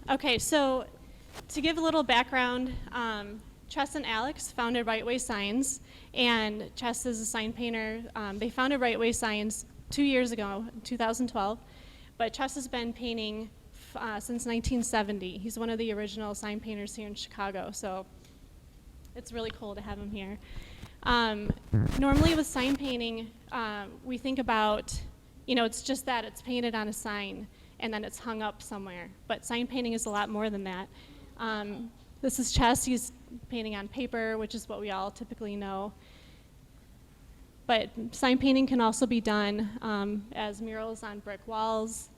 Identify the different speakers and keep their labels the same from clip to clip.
Speaker 1: Okay, so to give a little background, Chess and Alex founded Right Way Signs, and Chess is a sign painter. They founded Right Way Signs 2 years ago, 2012, but Chess has been painting since 1970. He's one of the original sign painters here in Chicago, so it's really cool to have him here. Normally with sign painting, we think about, it's just that it's painted on a sign and then it's hung up somewhere. But sign painting is a lot more than that. This is Chess. He's painting on paper, which is what we all typically know. But sign painting can also be done as murals on brick walls,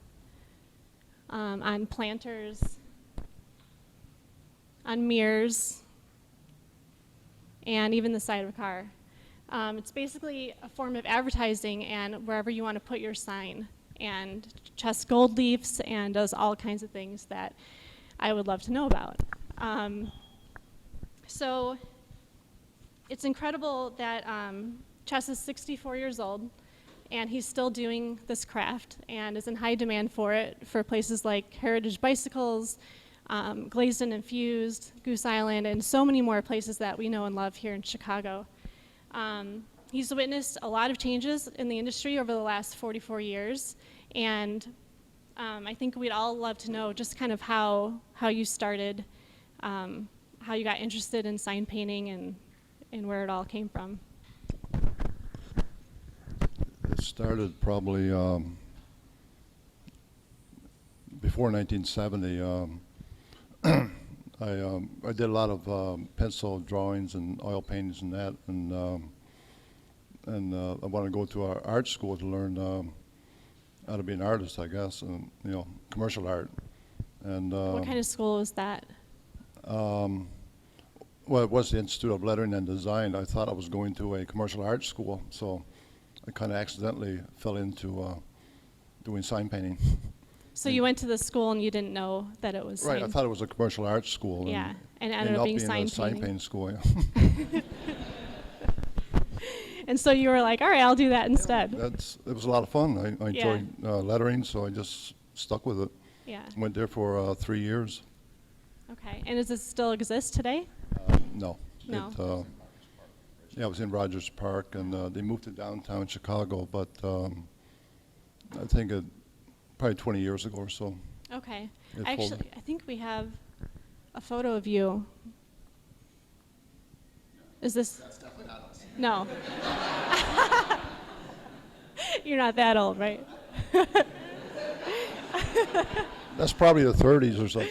Speaker 1: on planters, on mirrors, and even the side of a car. It's basically a form of advertising and wherever you want to put your sign. And Chess gold leafs and does all kinds of things that I would love to know about. So it's incredible that Chess is 64 years old and he's still doing this craft and is in high demand for it for places like Heritage Bicycles, Glazed and Infused, Goose Island, and so many more places that we know and love here in Chicago. He's witnessed a lot of changes in the industry over the last 44 years, and I think we'd all love to know just kind of how you started, how you got interested in sign painting and where it all came from.
Speaker 2: It started probably before 1970. I did a lot of pencil drawings and oil paintings and that, and I wanted to go to our art school to learn how to be an artist, I guess, and commercial art. And
Speaker 1: what kind of school was that?
Speaker 2: Well, it was the Institute of Lettering and Design. I thought I was going to a commercial art school, so I kind of accidentally fell into doing sign painting.
Speaker 1: So you went to the school and you didn't know that it was
Speaker 2: Right,
Speaker 1: sign.
Speaker 2: I thought it was a commercial arts school.
Speaker 1: Yeah, and it ended up being
Speaker 2: a
Speaker 1: sign
Speaker 2: sign
Speaker 1: painting.
Speaker 2: painting school. Yeah.
Speaker 1: And so you were like, all right, I'll do that instead.
Speaker 2: It was a lot of fun. I enjoyed lettering, so I just stuck with it.
Speaker 1: Yeah.
Speaker 2: Went there for 3 years.
Speaker 1: Okay, and does it still exist today?
Speaker 2: No.
Speaker 1: No.
Speaker 2: Yeah, I was in Rogers Park, and they moved to downtown Chicago, but I think probably 20 years ago or so.
Speaker 1: Okay.
Speaker 2: It
Speaker 1: Actually,
Speaker 2: folded.
Speaker 1: I think we have a photo of you. Is this?
Speaker 3: That's definitely not us.
Speaker 1: No. You're not that old, right?
Speaker 2: That's probably the 30s or something.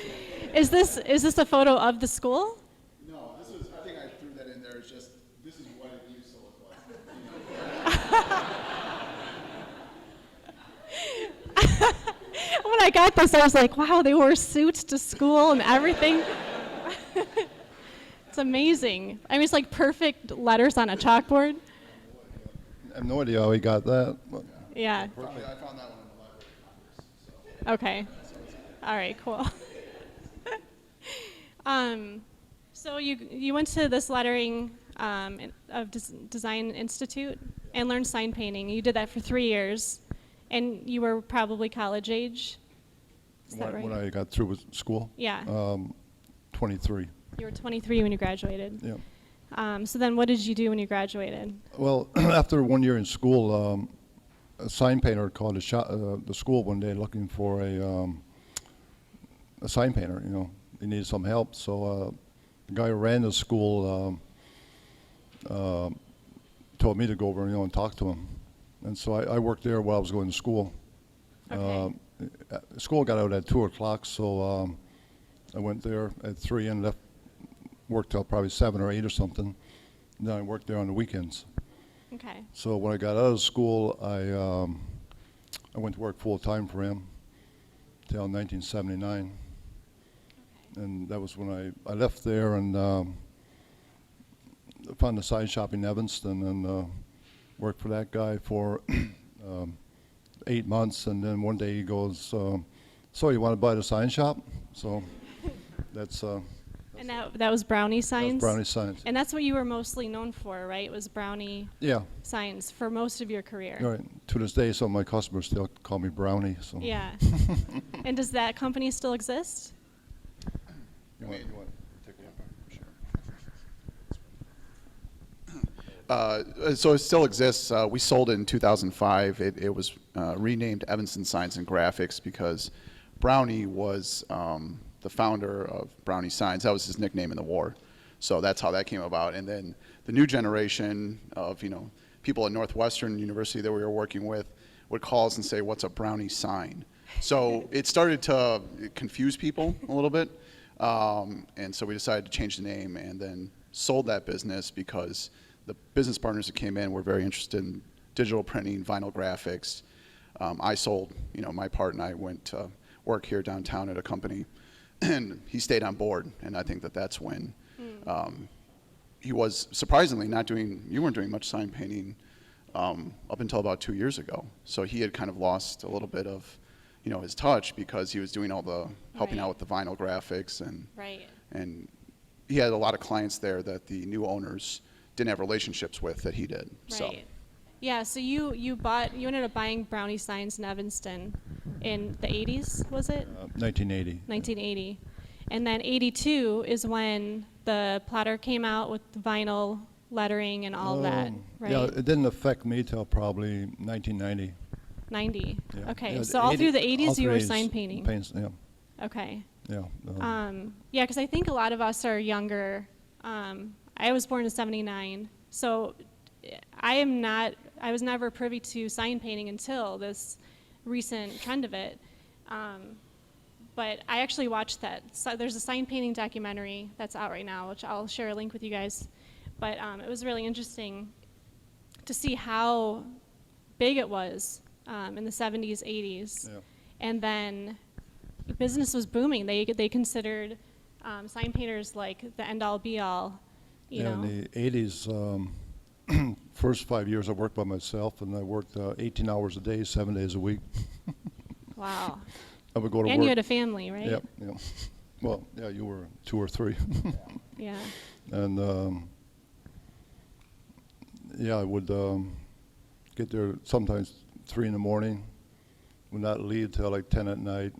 Speaker 1: Is this a photo of the school?
Speaker 3: No, I think I threw that in there. It's just, this is what it used to look like.
Speaker 1: When I got this, I was like, wow, they wore suits to school and everything. It's amazing. I mean, it's like perfect letters on a chalkboard.
Speaker 2: I have no idea how he got that. But
Speaker 1: Yeah.
Speaker 3: I found that one in the Library of Congress.
Speaker 1: Okay. All right, cool. So you went to this lettering of Design Institute and learned sign painting. You did that for 3 years, and you were probably college age. Is that right?
Speaker 2: when I got through with school,
Speaker 1: Yeah.
Speaker 2: 23.
Speaker 1: You were 23 when you graduated.
Speaker 2: Yeah.
Speaker 1: So then what did you do when you graduated?
Speaker 2: Well, after 1 year in school, a sign painter called the school one day looking for a sign painter. He needed some help. So the guy who ran the school told me to go over and talk to him. And so I worked there while I was going to school.
Speaker 1: Okay.
Speaker 2: School got out at 2 o'clock, so I went there at 3 and worked till probably 7 or 8 or something. And then I worked there on the weekends.
Speaker 1: Okay.
Speaker 2: So when I got out of school, I went to work full time for him, till 1979. And that was when I left there and found a sign shop in Evanston and worked for that guy for 8 months. And then one day he goes, so you want to buy the sign shop? So that's
Speaker 1: And that was Brownie Signs?
Speaker 2: Brownie Signs.
Speaker 1: And that's what you were mostly known for, right? Was Brownie
Speaker 2: Yeah.
Speaker 1: Signs for most of your career?
Speaker 2: Right. To this day, some of my customers still call me Brownie. So.
Speaker 1: Yeah. And does that company still exist?
Speaker 2: You want to take a
Speaker 3: So it still exists. We sold it in 2005. It was renamed Evanston Signs and Graphics because Brownie was the founder of Brownie Signs. That was his nickname in the war. So that's how that came about. And then the new generation of people at Northwestern University that we were working with would call us and say, "What's a Brownie sign?" So it started to confuse people a little bit. And so we decided to change the name and then sold that business because the business partners that came in were very interested in digital printing, vinyl graphics. I sold, my part, and I went to work here downtown at a company, and he stayed on board. And I think that that's when he was surprisingly you weren't doing much sign painting up until about 2 years ago. So he had kind of lost a little bit of his touch because he was doing all the helping out with the vinyl graphics and he had a lot of clients there that the new owners didn't have relationships with that he did.
Speaker 1: Right.
Speaker 3: So.
Speaker 1: Yeah, so you ended up buying Brownie Signs in Evanston in the 80s, was it?
Speaker 2: 1980.
Speaker 1: 1980. And then 82 is when the platter came out with the vinyl lettering and all that, right?
Speaker 2: Yeah, it didn't affect me till probably 1990.
Speaker 1: 90.
Speaker 2: Yeah.
Speaker 1: Okay,
Speaker 2: Yeah,
Speaker 1: so all through the
Speaker 2: all
Speaker 1: 80s you
Speaker 2: through
Speaker 1: were
Speaker 2: 80s,
Speaker 1: sign painting.
Speaker 2: Yeah.
Speaker 1: Okay.
Speaker 2: Yeah.
Speaker 1: Yeah, because I think a lot of us are younger. I was born in 79, so I was never privy to sign painting until this recent trend of it. But I actually watched that. So there's a sign painting documentary that's out right now, which I'll share a link with you guys. But it was really interesting to see how big it was in the 70s, 80s.
Speaker 2: Yeah.
Speaker 1: And then business was booming. They considered sign painters like the end-all, be-all, you know.
Speaker 2: In the 80s, first 5 years I worked by myself, and I worked 18 hours a day, 7 days a week.
Speaker 1: Wow.
Speaker 2: I would go to work.
Speaker 1: And you had a family, right?
Speaker 2: Yep. Yeah. Well, yeah, you were 2 or 3.
Speaker 1: Yeah.
Speaker 2: And yeah, I would get there sometimes 3 in the morning, would not leave till like 10 at night,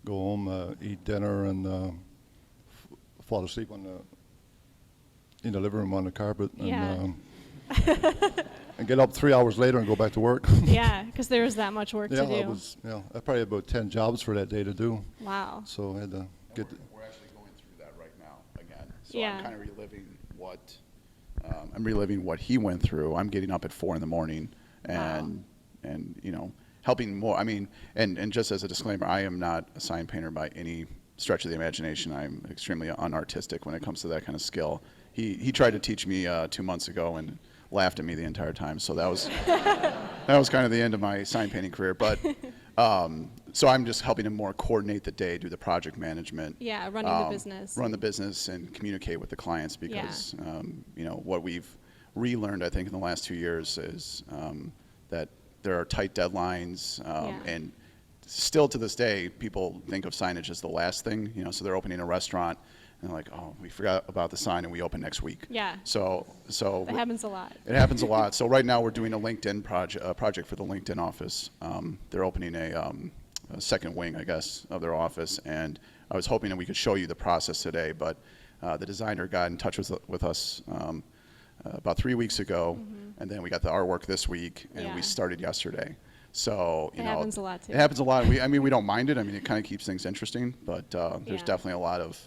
Speaker 2: go home, eat dinner, and fall asleep in the living room on the carpet.
Speaker 1: Yeah.
Speaker 2: And get up 3 hours later and go back to work.
Speaker 1: Yeah, because there was that much work to do.
Speaker 2: I probably had about 10 jobs for that day to do.
Speaker 1: Wow.
Speaker 2: So I had to get.
Speaker 3: We're actually going through that right now again. So
Speaker 1: Yeah.
Speaker 3: I'm kind of reliving what he went through. I'm getting up at 4 in the morning and helping more. I mean, and just as a disclaimer, I am not a sign painter by any stretch of the imagination. I'm extremely unartistic when it comes to that kind of skill. He tried to teach me 2 months ago and laughed at me the entire time. So that was kind of the end of my sign painting career. But so I'm just helping him more coordinate the day, do the project management.
Speaker 1: Yeah, running the business.
Speaker 3: Run the business and communicate with the clients because what we've relearned, I think, in the last 2 years is that there are tight deadlines and still to this day, people think of signage as the last thing. So they're opening a restaurant. And they're like, oh, we forgot about the sign and we open next week.
Speaker 1: Yeah.
Speaker 3: So
Speaker 1: That happens a lot.
Speaker 3: It happens a lot. So right now we're doing a LinkedIn project for the LinkedIn office. They're opening a second wing, I guess, of their office. And I was hoping that we could show you the process today, but the designer got in touch with us about 3 weeks ago, and then we got the artwork this week, and we started yesterday. So
Speaker 1: It happens a lot too.
Speaker 3: It happens a lot. We don't mind it. I mean, it kind of keeps things interesting, but there's definitely a lot of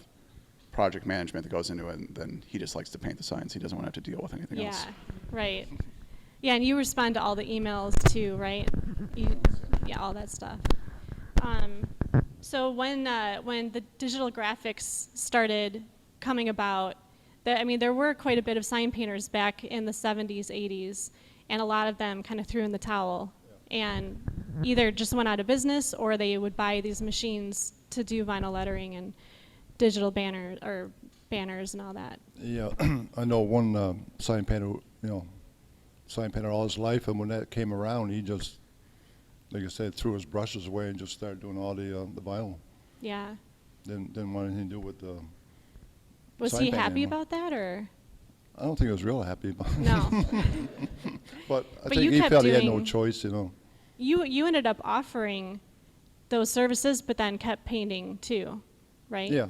Speaker 3: project management that goes into it, and then he just likes to paint the signs. He doesn't want to have to deal with anything else.
Speaker 1: Yeah, right. Yeah, and you respond to all the emails too, right? All that stuff. So when the digital graphics started coming about, there were quite a bit of sign painters back in the 70s, 80s, and a lot of them kind of threw in the towel. And either just went out of business or they would buy these machines to do vinyl lettering and digital banners and all that.
Speaker 2: Yeah, I know one sign painter, sign painter all his life, and when that came around, he just, like I said, threw his brushes away and just started doing all the vinyl.
Speaker 1: Yeah.
Speaker 2: Didn't want anything to do with the
Speaker 1: Was
Speaker 2: sign
Speaker 1: he
Speaker 2: painting
Speaker 1: happy
Speaker 2: anymore.
Speaker 1: about that, or?
Speaker 2: I don't think he was real happy about it.
Speaker 1: No.
Speaker 2: But I
Speaker 1: But
Speaker 2: think
Speaker 1: you
Speaker 2: he
Speaker 1: kept
Speaker 2: felt he had no
Speaker 1: doing-
Speaker 2: choice,
Speaker 1: You ended up offering those services, but then kept painting too, right?
Speaker 2: Yeah.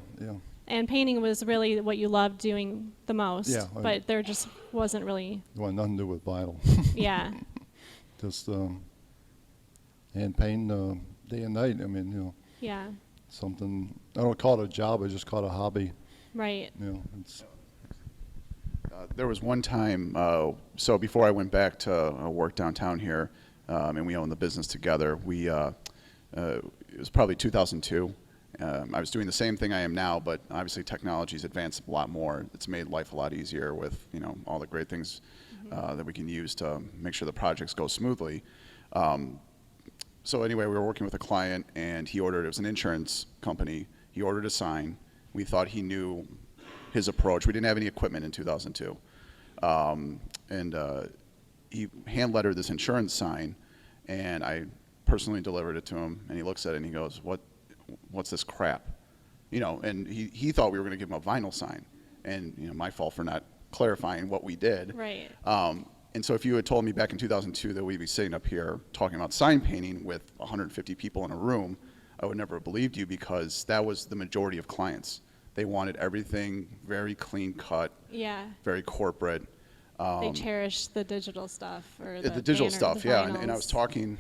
Speaker 1: And painting was really what you loved doing the most.
Speaker 2: Yeah,
Speaker 1: But there just wasn't really,
Speaker 2: It wanted nothing to do with vinyl.
Speaker 1: yeah.
Speaker 2: Just hand paint day and night. I mean,
Speaker 1: Yeah,
Speaker 2: something, I don't call it a job, I just call it a hobby.
Speaker 1: right.
Speaker 2: It's,
Speaker 3: There was one time, so before I went back to work downtown here, and we owned the business together, it was probably 2002. I was doing the same thing I am now, but obviously technology's advanced a lot more. It's made life a lot easier with, all the great things that we can use to make sure the projects go smoothly. So anyway, we were working with a client, and it was an insurance company. He ordered a sign. We thought he knew his approach. We didn't have any equipment in 2002. He hand lettered this insurance sign, and I personally delivered it to him, and he looks at it and he goes, what's this crap? And he thought we were going to give him a vinyl sign, and my fault for not clarifying what we did.
Speaker 1: Right.
Speaker 3: And so if you had told me back in 2002 that we'd be sitting up here talking about sign painting with 150 people in a room, I would never have believed you, because that was the majority of clients. They wanted everything very clean cut,
Speaker 1: Yeah.
Speaker 3: very corporate.
Speaker 1: They cherish the digital stuff or
Speaker 3: The digital
Speaker 1: banner,
Speaker 3: stuff,
Speaker 1: the
Speaker 3: yeah. And I was
Speaker 1: vinyls.
Speaker 3: talking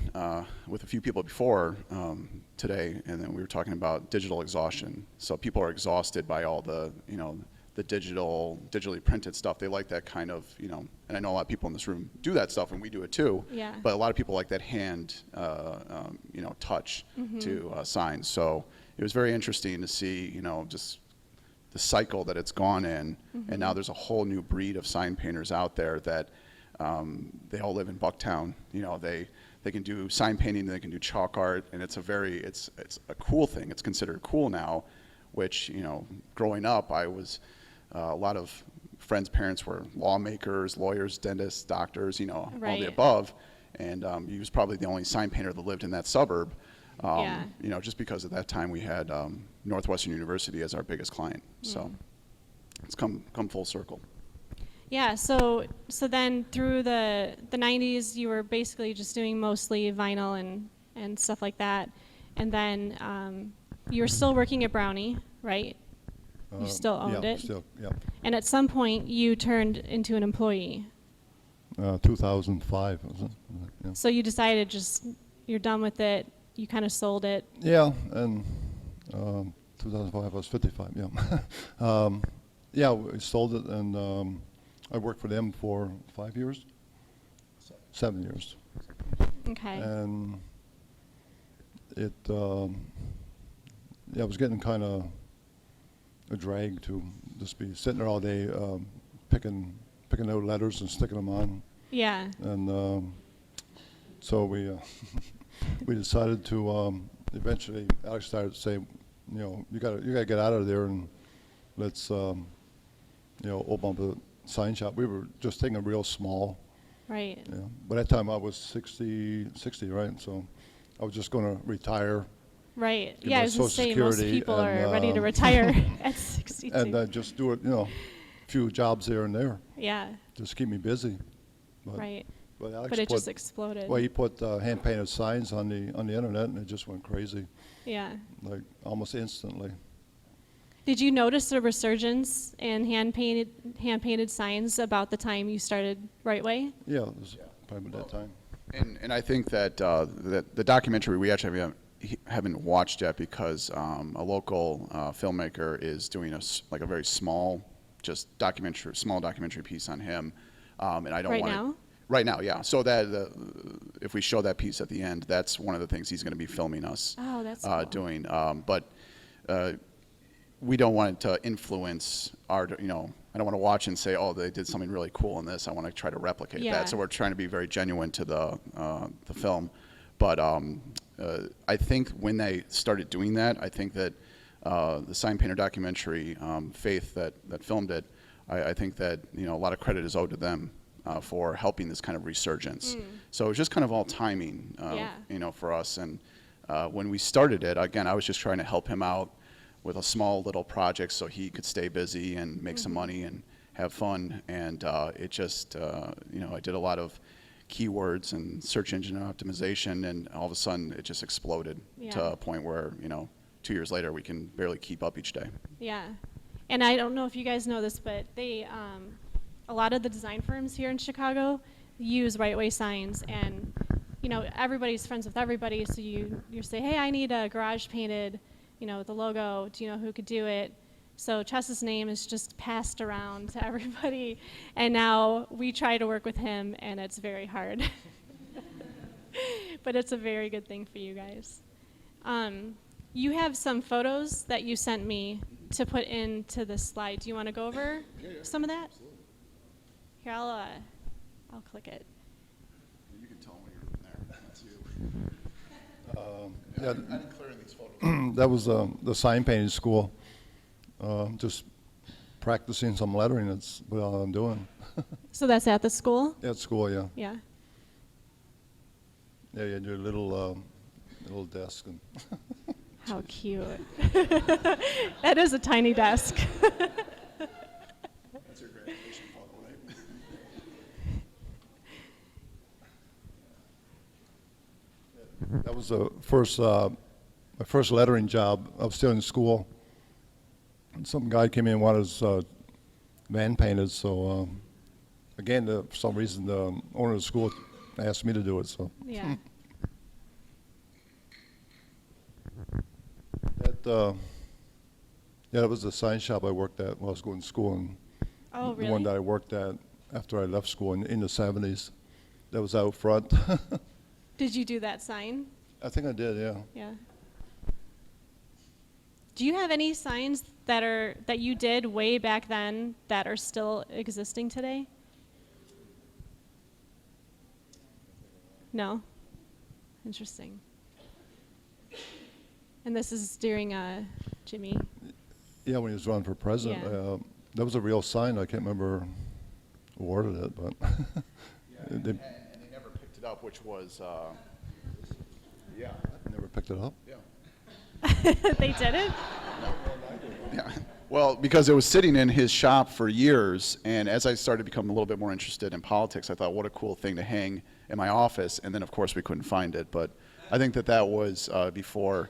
Speaker 3: with a few people before today, and then we were talking about digital exhaustion. So people are exhausted by all the digitally printed stuff. They like that kind of, and I know a lot of people in this room do that stuff, and we do it too.
Speaker 1: Yeah.
Speaker 3: But a lot of people like that hand, touch to signs. So it was very interesting to see, just the cycle that it's gone in, and now there's a whole new breed of sign painters out there that they all live in Bucktown. They can do sign painting, they can do chalk art, and it's a cool thing. It's considered cool now, which growing up, I was a lot of friends' parents were lawmakers, lawyers, dentists, doctors, all
Speaker 1: Right.
Speaker 3: the above, and he was probably the only sign painter that lived in that suburb.
Speaker 1: Yeah.
Speaker 3: Just because at that time we had Northwestern University as our biggest client. So it's come full circle.
Speaker 1: Yeah, so then through the 90s, you were basically just doing mostly vinyl and stuff like that. And then you were still working at Brownie, right? You still owned it?
Speaker 2: Yeah.
Speaker 1: And at some point, you turned into an employee.
Speaker 2: 2005, was it? Yeah.
Speaker 1: So you decided you're done with it, you kind of sold it.
Speaker 2: Yeah, and 2005 I was 55. Yeah, yeah, we sold it, and I worked for them for 5 years, 7 years,
Speaker 1: Okay.
Speaker 2: and it yeah, it was getting kind of a drag to just be sitting there all day picking out letters and sticking them on,
Speaker 1: Yeah.
Speaker 2: and so we we decided to eventually. Alex started to say, you gotta get out of there, and let's open up a sign shop. We were just thinking real small.
Speaker 1: Right.
Speaker 2: Yeah. By that time I was 60, right? So I was just going to retire
Speaker 1: Right.
Speaker 2: Get
Speaker 1: Yeah,
Speaker 2: my
Speaker 1: I was going to
Speaker 2: Social
Speaker 1: say most
Speaker 2: Security
Speaker 1: people are
Speaker 2: and,
Speaker 1: ready to retire at 62.
Speaker 2: and just do it, a few jobs here and there,
Speaker 1: Yeah.
Speaker 2: just keep me busy. But,
Speaker 1: Right.
Speaker 2: But Alex
Speaker 1: But it
Speaker 2: put,
Speaker 1: just exploded.
Speaker 2: well, he put hand painted signs on the internet, and it just went crazy,
Speaker 1: Yeah.
Speaker 2: like almost instantly.
Speaker 1: Did you notice a resurgence in hand painted signs about the time you started Right Way?
Speaker 2: Yeah, it was probably that time.
Speaker 3: And I think that the documentary we actually haven't watched yet, because a local filmmaker is doing a very small documentary piece on him, and I don't
Speaker 1: Right
Speaker 3: want
Speaker 1: now?
Speaker 3: Right now, yeah. So that if we show that piece at the end, that's one of the things he's going to be filming us
Speaker 1: Oh, that's cool.
Speaker 3: doing. But we don't want it to influence our, I don't want to watch and say, oh, they did something really cool in this. I want to try to replicate
Speaker 1: Yeah.
Speaker 3: that. So we're trying to be very genuine to the film. But I think when they started doing that, I think that the sign painter documentary, Faith, that filmed it, I think that a lot of credit is owed to them for helping this kind of resurgence. So it was just kind of all timing, for us. And when we started it, again, I was just trying to help him out with a small little project so he could stay busy and make some money and have fun. And it just, I did a lot of keywords and search engine optimization, and all of a sudden it just exploded to a point where, 2 years later we can barely keep up each day.
Speaker 1: Yeah. And I don't know if you guys know this, but they, a lot of the design firms here in Chicago use right way signs, and everybody's friends with everybody, so you say, hey, I need a garage painted, with the logo. Do you know who could do it? So Chess's name is just passed around to everybody, and now we try to work with him, and it's very hard. But it's a very good thing for you guys. You have some photos that you sent me to put into this slide. Do you want to go over some of that?
Speaker 3: Absolutely.
Speaker 1: Here, I'll click it.
Speaker 3: You can tell when you're there. That's you.
Speaker 2: Yeah,
Speaker 3: I didn't clear in these photos.
Speaker 2: that was the sign painting school. Just practicing some lettering. That's what I'm doing.
Speaker 1: So that's at the school?
Speaker 2: At school, yeah.
Speaker 1: Yeah.
Speaker 2: Yeah, you do a little desk. And
Speaker 1: How cute. That is a tiny desk.
Speaker 3: That's your graduation photo, right?
Speaker 2: That was my first lettering job. I was still in school. And some guy came in and wanted his van painted. So again, for some reason, the owner of the school asked me to do it. So
Speaker 1: Yeah.
Speaker 2: that was the sign shop I worked at while I was going to school, and
Speaker 1: Oh,
Speaker 2: the one that
Speaker 1: really?
Speaker 2: I worked at after I left school in the 70s. That was out front.
Speaker 1: Did you do that sign?
Speaker 2: I think I did, yeah.
Speaker 1: Yeah. Do you have any signs that you did way back then that are still existing today? No? Interesting. And this is during Jimmy.
Speaker 2: Yeah, when he was running for president.
Speaker 1: Yeah.
Speaker 2: That was a real sign. I can't remember who ordered it, but
Speaker 3: And
Speaker 2: they
Speaker 3: they never picked it up, which was, yeah.
Speaker 2: never picked it up.
Speaker 3: Yeah.
Speaker 1: They did it?
Speaker 3: Yeah. Well, because it was sitting in his shop for years, and as I started to become a little bit more interested in politics, I thought, what a cool thing to hang in my office, and then of course we couldn't find it. But I think that was before,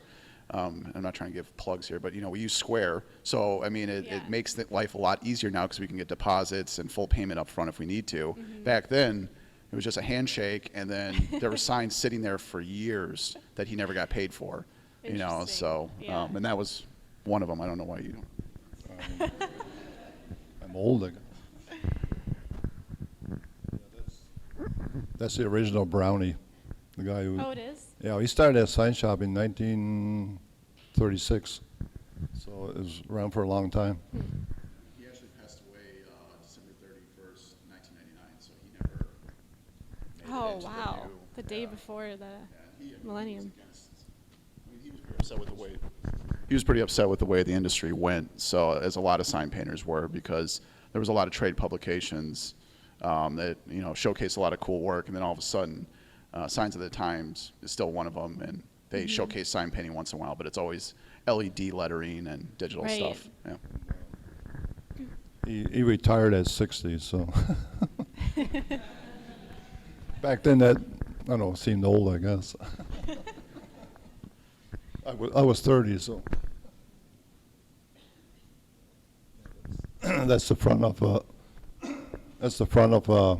Speaker 3: I'm not trying to give plugs here, but we use Square, so I mean
Speaker 1: Yeah.
Speaker 3: it makes life a lot easier now because we can get deposits and full payment up front if we need to. Back then, it was just a handshake, and then there were signs sitting there for years that he never got paid for.
Speaker 1: Interesting.
Speaker 3: So
Speaker 1: Yeah.
Speaker 3: and that was one of them. I don't know why you.
Speaker 2: I'm old. I guess. That's the original Brownie, the guy who.
Speaker 1: Oh, it is?
Speaker 2: Yeah, he started that sign shop in 1936, so it was around for a long time.
Speaker 3: He actually passed away December 31st, 1999, so he never made it
Speaker 1: Oh,
Speaker 3: into
Speaker 1: wow.
Speaker 3: new-
Speaker 1: The day before the millennium.
Speaker 3: He was pretty upset with the way. He was pretty upset with the way the industry went. So, as a lot of sign painters were, because there was a lot of trade publications that showcase a lot of cool work, and then all of a sudden, Signs of the Times is still one of them, and they showcase sign painting once in a while, but it's always LED lettering and digital
Speaker 1: Right.
Speaker 3: stuff. Yeah.
Speaker 2: He retired at 60, so. Back then, that, I don't know, seemed old, I guess. I was 30, so. That's the front of the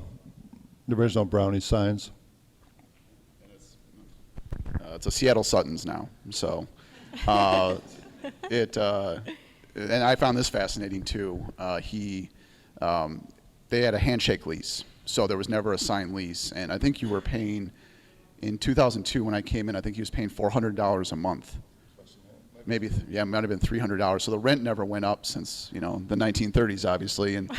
Speaker 2: original Brownie signs.
Speaker 3: It's a Seattle Suttons now, so and I found this fascinating too. They had a handshake lease, so there was never a signed lease, and I think you were paying in 2002 when I came in. I think he was paying $400 a month. Maybe, yeah, it might have been $300. So the rent never went up since the 1930s, obviously, and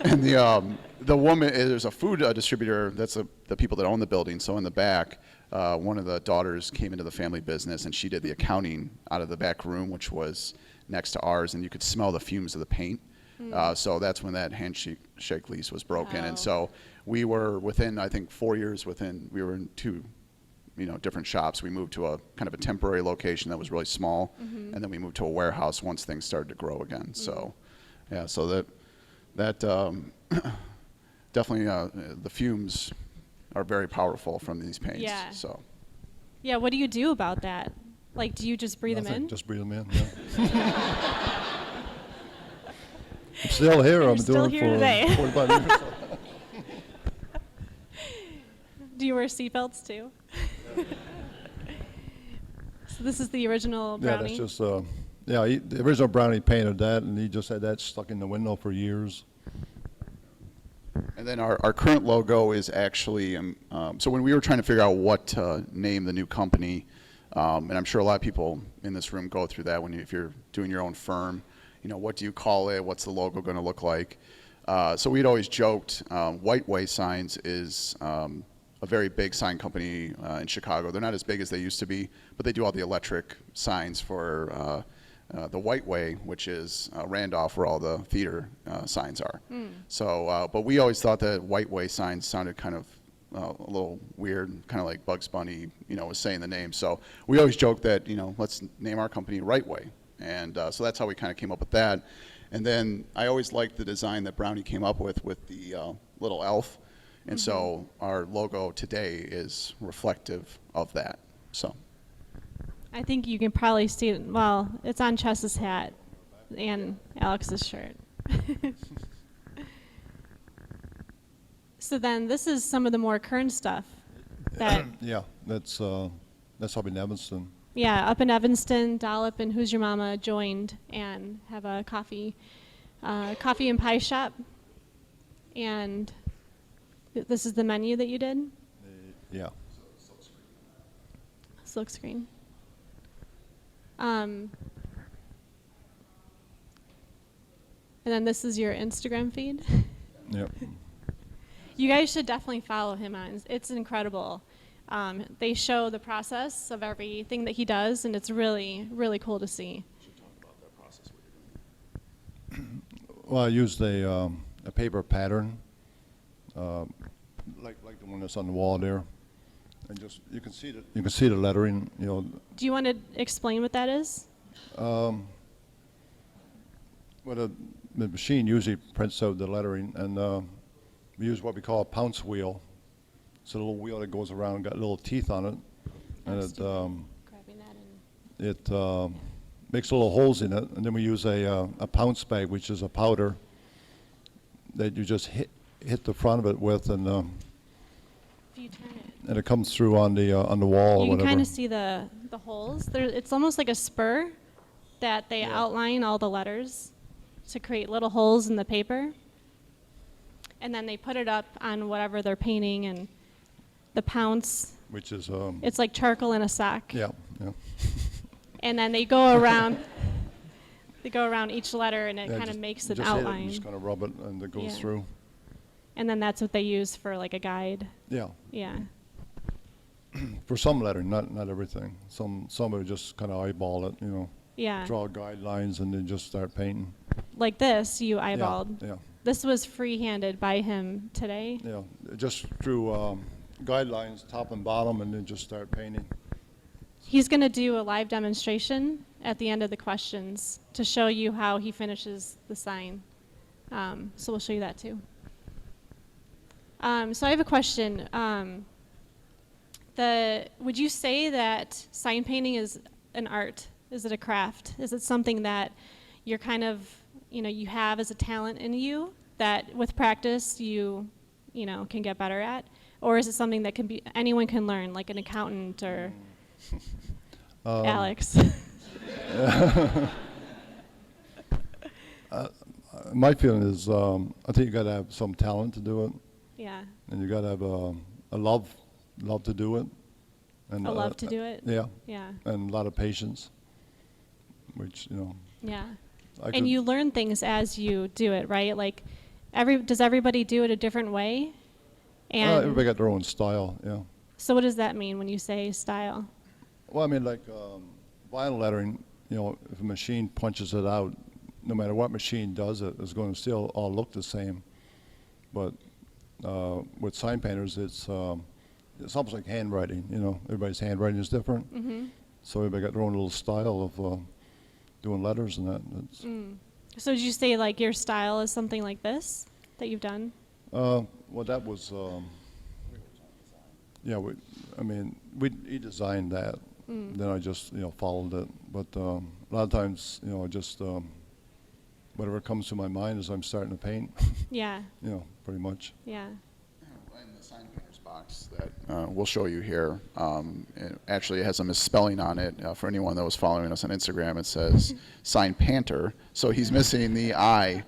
Speaker 3: and the woman, there's a food distributor. That's the people that own the building. So in the back, one of the daughters came into the family business, and she did the accounting out of the back room, which was next to ours, and you could smell the fumes of the paint. So that's when that handshake lease was broken.
Speaker 1: Oh.
Speaker 3: And so we were within, I think, 4 years we were in two, different shops. We moved to a kind of a temporary location that was really small, and then we moved to a warehouse once things started to grow again. So, yeah, so that definitely the fumes are very powerful from these paints.
Speaker 1: Yeah.
Speaker 3: So.
Speaker 1: Yeah, what do you do about that? Like, do you just breathe them
Speaker 2: Nothing,
Speaker 1: in?
Speaker 2: Just breathe them in, yeah. I'm still here.
Speaker 1: You're
Speaker 2: I'm
Speaker 1: still
Speaker 2: doing
Speaker 1: here
Speaker 2: it
Speaker 1: today.
Speaker 2: for 45 years.
Speaker 1: Do you wear seatbelts too? So this is the original
Speaker 2: Yeah,
Speaker 1: brownie?
Speaker 2: that's just, the original brownie painted that, and he just had that stuck in the window for years.
Speaker 3: And then our current logo is actually, so when we were trying to figure out what to name the new company, and I'm sure a lot of people in this room go through that if you're doing your own firm, what do you call it? What's the logo going to look like? So we'd always joked, White Way Signs is a very big sign company in Chicago. They're not as big as they used to be, but they do all the electric signs for the White Way, which is Randolph, where all the theater signs are. So, but we always thought that White Way signs sounded kind of a little weird, kind of like Bugs Bunny, was saying the name. So we always joked that, let's name our company Right Way. And so that's how we kind of came up with that. And then I always liked the design that Brownie came up with the little elf. And so our logo today is reflective of that. So.
Speaker 1: I think you can probably see it. Well, it's on Chess's hat and Alex's shirt. So then this is some of the more current stuff.
Speaker 2: Yeah, that's up in Evanston.
Speaker 1: Yeah, up in Evanston, Dollop and Who's Your Mama joined and have a coffee and pie shop. And this is the menu that you did?
Speaker 2: Yeah.
Speaker 1: Silkscreen. And then this is your Instagram feed.
Speaker 2: Yep.
Speaker 1: You guys should definitely follow him on. It's incredible. They show the process of everything that he does, and it's really, really cool to see.
Speaker 2: Well, I used a paper pattern, like the one that's on the wall there, and just you can see the lettering.
Speaker 1: Do you want to explain what that is?
Speaker 2: Well, the machine usually prints out the lettering, and we use what we call a pounce wheel. It's a little wheel that goes around, got little teeth on it, and
Speaker 1: Grabbing that in.
Speaker 2: it makes little holes in it, and then we use a pounce bag, which is a powder that you just hit the front of it with, and
Speaker 1: If you turn it,
Speaker 2: it comes through on the wall or
Speaker 1: you can
Speaker 2: whatever.
Speaker 1: kind of see the holes. It's almost like a spur that they outline all the letters to create little holes in the paper. And then they put it up on whatever they're painting, and the pounce,
Speaker 2: Which is
Speaker 1: it's like charcoal in a sock.
Speaker 2: yeah.
Speaker 1: And then they go around each letter, and it
Speaker 2: Yeah,
Speaker 1: kind of
Speaker 2: just-
Speaker 1: makes
Speaker 2: you
Speaker 1: an
Speaker 2: just hit it and
Speaker 1: outline.
Speaker 2: just kind of rub it, and it goes
Speaker 1: Yeah.
Speaker 2: through.
Speaker 1: And then that's what they use for like a guide.
Speaker 2: Yeah.
Speaker 1: Yeah.
Speaker 2: For some lettering, not everything. Some would just kind of eyeball it,
Speaker 1: Yeah.
Speaker 2: draw guidelines, and then just start painting.
Speaker 1: Like this, you
Speaker 2: Yeah,
Speaker 1: eyeballed.
Speaker 2: Yeah.
Speaker 1: This was free-handed by him today.
Speaker 2: Yeah, just drew guidelines, top and bottom, and then just start painting.
Speaker 1: He's going to do a live demonstration at the end of the questions to show you how he finishes the sign. So we'll show you that too. So I have a question. Would you say that sign painting is an art? Is it a craft? Is it something that you're kind of, you have as a talent in you that with practice you can get better at? Or is it something that anyone can learn, like an accountant or Alex?
Speaker 2: My feeling is, I think you got to have some talent to do it,
Speaker 1: Yeah.
Speaker 2: and you got to have a love to do it, and
Speaker 1: A love to do it?
Speaker 2: Yeah,
Speaker 1: Yeah.
Speaker 2: and a lot of patience, which
Speaker 1: Yeah.
Speaker 2: I
Speaker 1: And
Speaker 2: could-
Speaker 1: you learn things as you do it, right? Like, does everybody do it a different way? And
Speaker 2: everybody got their own style. Yeah.
Speaker 1: So what does that mean when you say style?
Speaker 2: Well, I mean, like vinyl lettering, you know, if a machine punches it out, no matter what machine does it, it's going to still all look the same. But with sign painters, it's almost like handwriting, you know. Everybody's handwriting is different. So everybody got their own little style of doing letters and that. It's,
Speaker 1: So did you say like your style is something like this that you've done?
Speaker 2: well, that was, yeah, he designed that. Then I just, you know, followed it. But a lot of times, you know, I just, whatever comes to my mind as I'm starting to paint,
Speaker 1: Yeah,
Speaker 2: you know, pretty much.
Speaker 1: yeah.
Speaker 3: In the sign painter's box that we'll show you here, it actually has a misspelling on it. For anyone that was following us on Instagram, it says sign painter. So he's missing the I,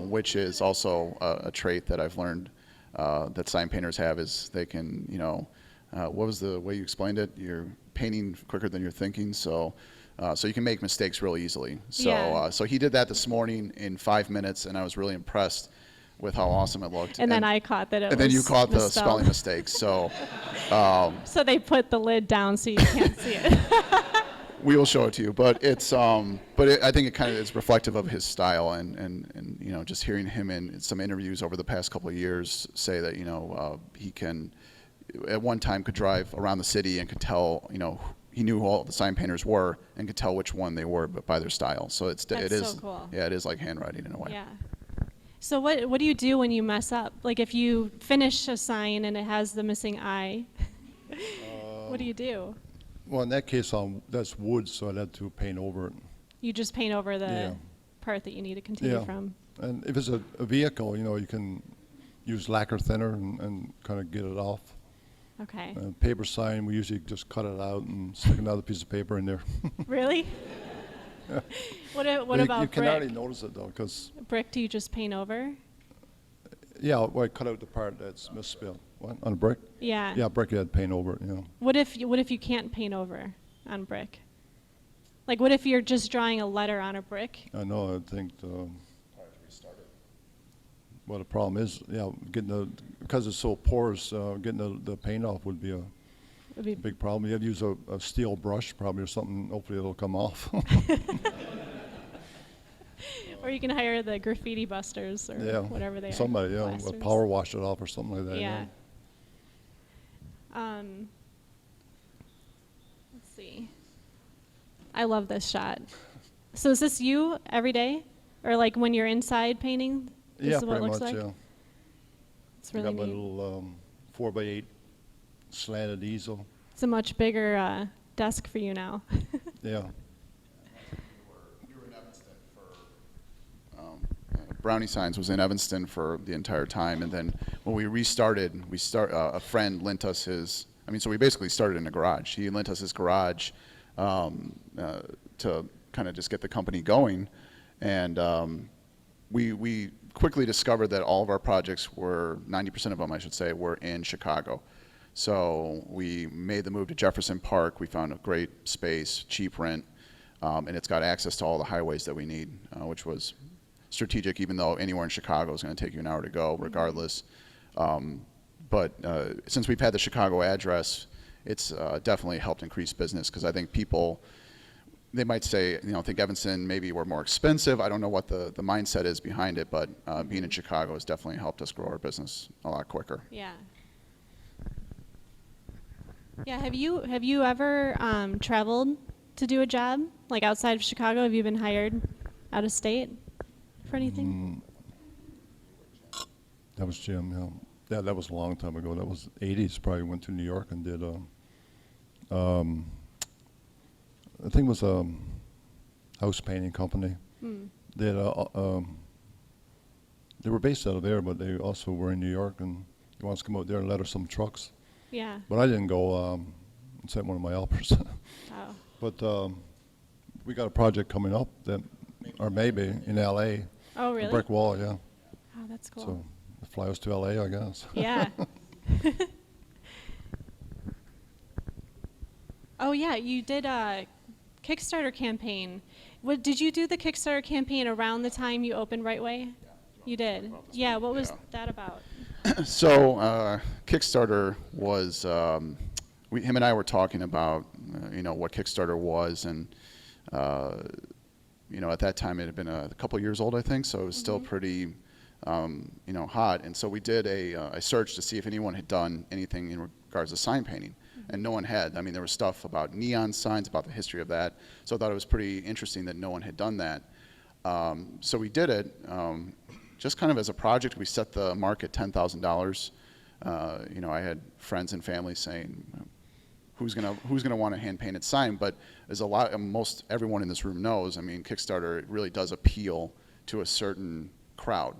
Speaker 3: which is also a trait that I've learned that sign painters have, is they can, you know, what was the way you explained it? You're painting quicker than you're thinking, so you can make mistakes real easily. So
Speaker 1: Yeah.
Speaker 3: so he did that this morning in 5 minutes, and I was really impressed with how awesome it looked.
Speaker 1: And then I caught that it was
Speaker 3: And then you caught the
Speaker 1: misspelled.
Speaker 3: spelling mistakes. So
Speaker 1: So they put the lid down so you can't see it.
Speaker 3: we will show it to you. But it's I think it kind of is reflective of his style, and you know, just hearing him in some interviews over the past couple of years say that, you know, he can at one time could drive around the city and could tell, you know, he knew who all the sign painters were and could tell which one they were, but by their style. So it
Speaker 1: That's
Speaker 3: is
Speaker 1: so cool.
Speaker 3: Yeah, it is like handwriting in a way.
Speaker 1: Yeah. So what do you do when you mess up? Like if you finish a sign and it has the missing I, what do you do?
Speaker 2: Well, in that case, that's wood, so I'd have to paint over it.
Speaker 1: You just paint over the
Speaker 2: Yeah.
Speaker 1: part that you need to continue
Speaker 2: Yeah.
Speaker 1: from.
Speaker 2: And if it's a vehicle, you know, you can use lacquer thinner and kind of get it off.
Speaker 1: Okay.
Speaker 2: Paper sign, we usually just cut it out and stick another piece of paper in there.
Speaker 1: Really? What
Speaker 2: You
Speaker 1: about
Speaker 2: can hardly
Speaker 1: brick?
Speaker 2: notice it though, because
Speaker 1: Brick, do you just paint over?
Speaker 2: yeah, well, I cut out the part that's misspelled. What, on a brick?
Speaker 1: Yeah.
Speaker 2: Yeah, brick you had paint over it. You know.
Speaker 1: What if you can't paint over on brick? Like what if you're just drawing a letter on a brick?
Speaker 2: I know. I think. Well, the problem is, yeah, because it's so porous, getting the paint off would be a
Speaker 1: It'd be
Speaker 2: big problem. You have to use a steel brush probably or something. Hopefully it'll come off.
Speaker 1: Or you can hire the graffiti busters or
Speaker 2: Yeah.
Speaker 1: whatever they
Speaker 2: Somebody,
Speaker 1: are.
Speaker 2: yeah,
Speaker 1: Blasters.
Speaker 2: will power wash it off or something like that.
Speaker 1: Yeah. Let's see. I love this shot. So is this you every day? Or like when you're inside painting? This
Speaker 2: Yeah,
Speaker 1: is what it
Speaker 2: pretty
Speaker 1: looks
Speaker 2: much.
Speaker 1: like?
Speaker 2: Yeah.
Speaker 1: It's
Speaker 2: I
Speaker 1: really
Speaker 2: got my
Speaker 1: neat.
Speaker 2: little 4x8 slanted easel.
Speaker 1: It's a much bigger desk for you now.
Speaker 2: Yeah.
Speaker 3: You were in Evanston for Brownie Signs was in Evanston for the entire time, and then when we restarted, a friend lent us his. I mean, so we basically started in a garage. He lent us his garage to kind of just get the company going, and we quickly discovered that all of our projects were 90% of them, I should say, were in Chicago. So we made the move to Jefferson Park. We found a great space, cheap rent, and it's got access to all the highways that we need, which was strategic, even though anywhere in Chicago is going to take you an hour to go regardless. But since we've had the Chicago address, it's definitely helped increase business, because I think people, they might say, you know, think Evanston maybe we're more expensive. I don't know what the mindset is behind it, but being in Chicago has definitely helped us grow our business a lot quicker.
Speaker 1: Yeah. Yeah. Have you ever traveled to do a job like outside of Chicago? Have you been hired out of state for anything?
Speaker 2: That was Jim. Yeah. Yeah, that was a long time ago. That was 80s. Probably went to New York and did. I think it was a house painting company. They were based out of there, but they also were in New York, and he wants to come out there and let us some trucks.
Speaker 1: Yeah.
Speaker 2: But I didn't go. And sent one of my helpers.
Speaker 1: Oh.
Speaker 2: But we got a project coming up that, or maybe in L.A.
Speaker 1: Oh,
Speaker 2: A
Speaker 1: really?
Speaker 2: brick wall, yeah.
Speaker 1: Oh, that's cool.
Speaker 2: So fly us to L.A., I guess.
Speaker 1: Yeah. Oh, yeah, you did a Kickstarter campaign. What, did you do the Kickstarter campaign around the time you opened Right Way? You did. Yeah, what was that about?
Speaker 3: So Kickstarter was, him and I were talking about, what Kickstarter was, and at that time it had been a couple years old, I think, so it was still pretty, hot. And so we did a search to see if anyone had done anything in regards to sign painting, and no one had. I mean, there was stuff about neon signs, about the history of that. So I thought it was pretty interesting that no one had done that. So we did it. Just kind of as a project. We set the mark at $10,000. I had friends and family saying, who's gonna want a hand-painted sign? But there's a lot, most everyone in this room knows, I mean, Kickstarter really does appeal to a certain crowd.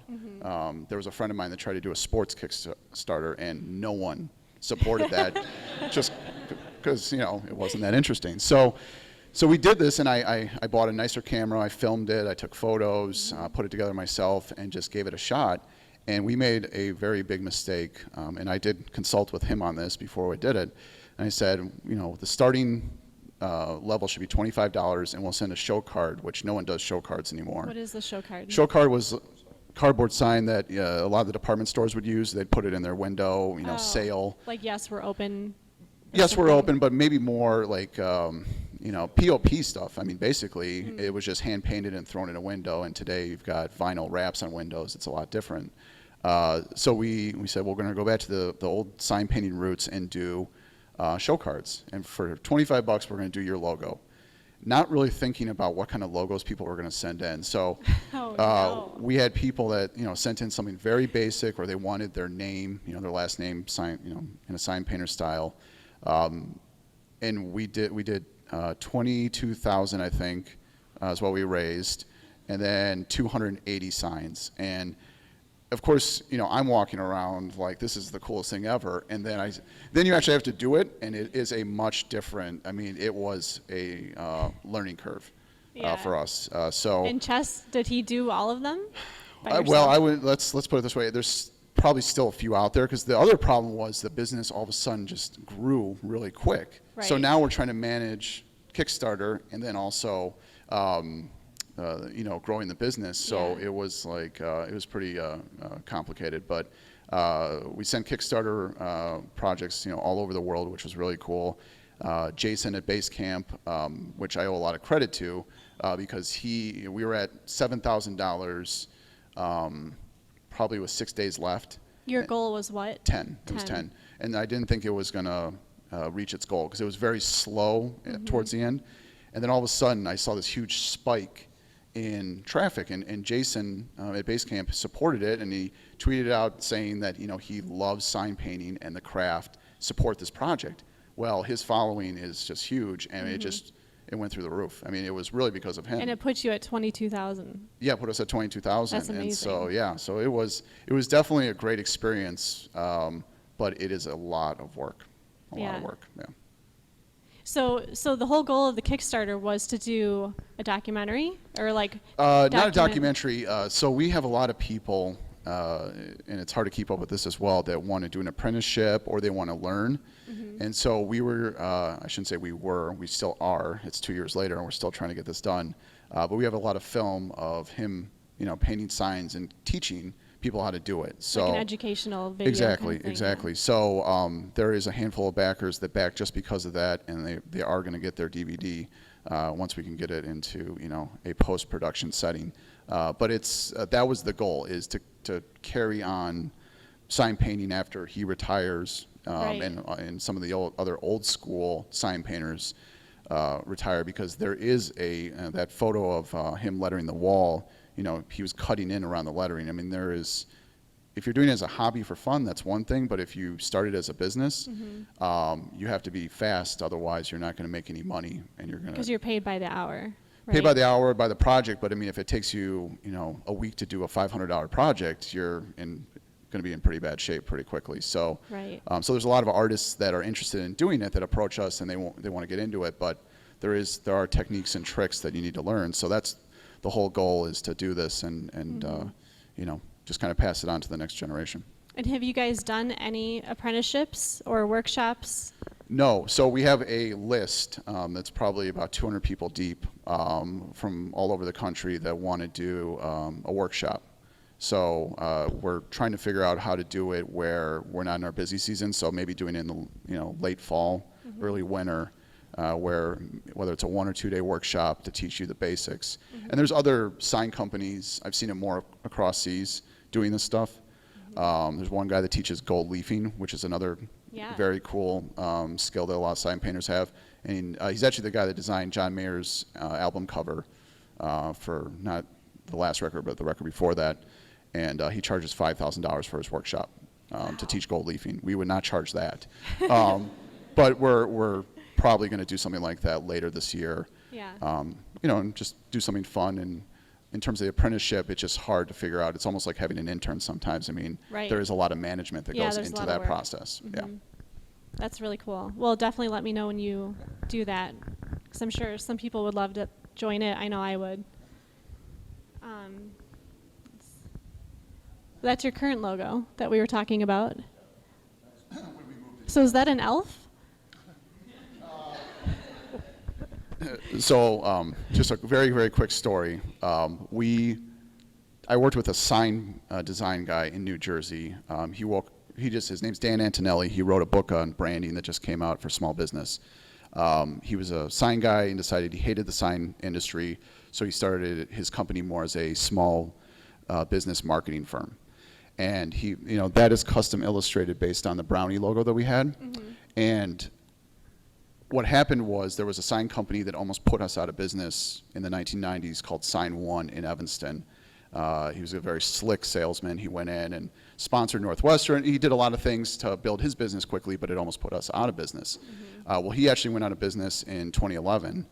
Speaker 3: There was a friend of mine that tried to do a sports Kickstarter, and no one supported that, just because, it wasn't that interesting. So we did this, and I bought a nicer camera, I filmed it, I took photos, put it together myself, and just gave it a shot. And we made a very big mistake, and I did consult with him on this before we did it. And I said, the starting level should be $25, and we'll send a show card, which no one does show cards anymore.
Speaker 1: What is the show card?
Speaker 3: Show card was a cardboard sign that a lot of the department stores would use. They'd put it in their window, sale.
Speaker 1: Like, yes, we're open.
Speaker 3: Yes, we're open, but maybe more like, POP stuff. I mean, basically, it was just hand painted and thrown in a window, and today you've got vinyl wraps on windows. It's a lot different. So we said, we're going to go back to the old sign painting roots and do show cards. And for $25, we're going to do your logo. Not really thinking about what kind of logos people were going to send in. So we had people that sent in something very basic, or they wanted their name, their last name signed, in a sign painter style. And we did 22,000, I think, is what we raised, and then 280 signs. And of course, I'm walking around like this is the coolest thing ever, and then you actually have to do it, and it is a much different. I mean, it was a learning curve for us.
Speaker 1: And Chess, did he do all of them?
Speaker 3: Well, I would let's put it this way. There's probably still a few out there, because the other problem was the business all of a sudden just grew really quick.
Speaker 1: Right.
Speaker 3: So now we're trying to manage Kickstarter and then also growing the business. So it was like it was pretty complicated, but we sent Kickstarter projects all over the world, which was really cool. Jason at Basecamp, which I owe a lot of credit to, because we were at $7,000 probably with 6 days left.
Speaker 1: Your goal was what?
Speaker 3: 10. It was 10. And I didn't think it was going to reach its goal, because it was very slow towards the end. And then all of a sudden, I saw this huge spike in traffic. And Jason at Basecamp supported it, and he tweeted out saying that he loves sign painting and the craft, support this project. Well, his following is just huge, and it went through the roof. I mean, it was really because of him.
Speaker 1: And it put you at 22,000.
Speaker 3: Yeah, put us at 22,000.
Speaker 1: That's amazing.
Speaker 3: And so it was definitely a great experience, but it is a lot of work. A lot of work. Yeah.
Speaker 1: So the whole goal of the Kickstarter was to do a documentary, or like
Speaker 3: not a documentary. So we have a lot of people, and it's hard to keep up with this as well, that want to do an apprenticeship or they want to learn. And so we were, I shouldn't say we still are. It's 2 years later, and we're still trying to get this done. But we have a lot of film of him, painting signs and teaching people how to do it. So
Speaker 1: like an educational video.
Speaker 3: Exactly,
Speaker 1: kind of thing,
Speaker 3: exactly. So there is a handful of backers that back just because of that, and they are going to get their DVD once we can get it into a post-production setting. But it's that was the goal, is to carry on sign painting after he retires,
Speaker 1: Right.
Speaker 3: and some of the other old school sign painters retire, because there is that photo of him lettering the wall. He was cutting in around the lettering. I mean, if you're doing it as a hobby for fun, that's one thing, but if you start it as a business, you have to be fast, otherwise you're not going to make any money, and you're going to...
Speaker 1: Because you're paid by the hour. Right?
Speaker 3: Paid by the hour, by the project, but I mean, if it takes you, a week to do a $500 project, you're going to be in pretty bad shape pretty quickly. So,
Speaker 1: Right.
Speaker 3: So there's a lot of artists that are interested in doing it that approach us, and they want to get into it, but there are techniques and tricks that you need to learn. So that's the whole goal, is to do this and just kind of pass it on to the next generation.
Speaker 1: And have you guys done any apprenticeships or workshops?
Speaker 3: No. So we have a list that's probably about 200 people deep from all over the country that want to do a workshop. So we're trying to figure out how to do it where we're not in our busy season. So maybe doing it in the late fall, early winter, whether it's a 1 or 2 day workshop to teach you the basics. And there's other sign companies, I've seen it more across seas doing this stuff. There's one guy that teaches gold leafing, which is another very cool skill that a lot of sign painters have. And he's actually the guy that designed John Mayer's album cover for not the last record, but the record before that. And he charges $5,000 for his workshop to teach gold leafing. We would not charge that. But we're probably going to do something like that later this year.
Speaker 1: Yeah.
Speaker 3: And just do something fun. And in terms of the apprenticeship, it's just hard to figure out. It's almost like having an intern sometimes. I mean,
Speaker 1: Right.
Speaker 3: there is a lot of management that goes
Speaker 1: there's a
Speaker 3: into
Speaker 1: lot of
Speaker 3: that
Speaker 1: work.
Speaker 3: process. Yeah.
Speaker 1: That's really cool. Well, definitely let me know when you do that, because I'm sure some people would love to join it. I know I would. That's your current logo that we were talking about. So is that an elf?
Speaker 3: So just a very, very quick story. I worked with a sign design guy in New Jersey. His name's Dan Antonelli. He wrote a book on branding that just came out for small business. He was a sign guy and decided he hated the sign industry, so he started his company more as a small business marketing firm. And that is custom illustrated based on the Brownie logo that we had. And what happened was there was a sign company that almost put us out of business in the 1990s called Sign One in Evanston. He was a very slick salesman. He went in and sponsored Northwestern. He did a lot of things to build his business quickly, but it almost put us out of business. Well, he actually went out of business in 2011.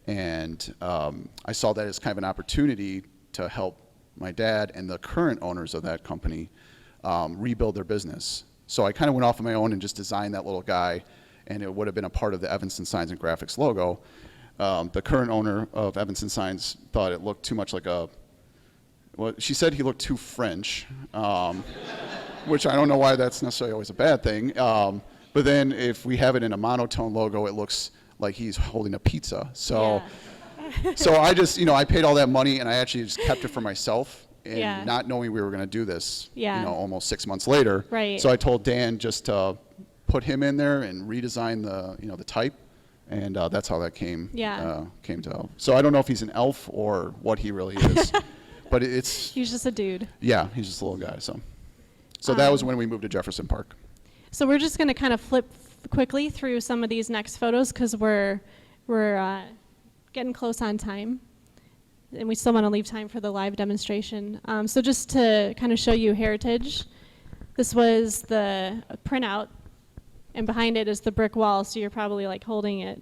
Speaker 3: And I saw that as kind of an opportunity to help my dad and the current owners of that company rebuild their business. So I kind of went off on my own and just designed that little guy, and it would have been a part of the Evanston Signs and Graphics logo. The current owner of Evanston Signs thought it looked too much like she said he looked too French, which I don't know why that's necessarily always a bad thing. But then if we have it in a monotone logo, it looks like he's holding a pizza. So. So I just, I paid all that money, and I actually just kept it for myself, and not knowing we were going to do this, almost 6 months later.
Speaker 1: Right.
Speaker 3: So I told Dan just to put him in there and redesign the type, and that's how that came to. So I don't know if he's an elf or what he really is, but
Speaker 1: He's just a dude.
Speaker 3: Yeah, he's just a little guy. So that was when we moved to Jefferson Park.
Speaker 1: So we're just going to kind of flip quickly through some of these next photos because we're getting close on time, and we still want to leave time for the live demonstration. So just to kind of show you heritage, this was the printout, and behind it is the brick wall, so you're probably like holding it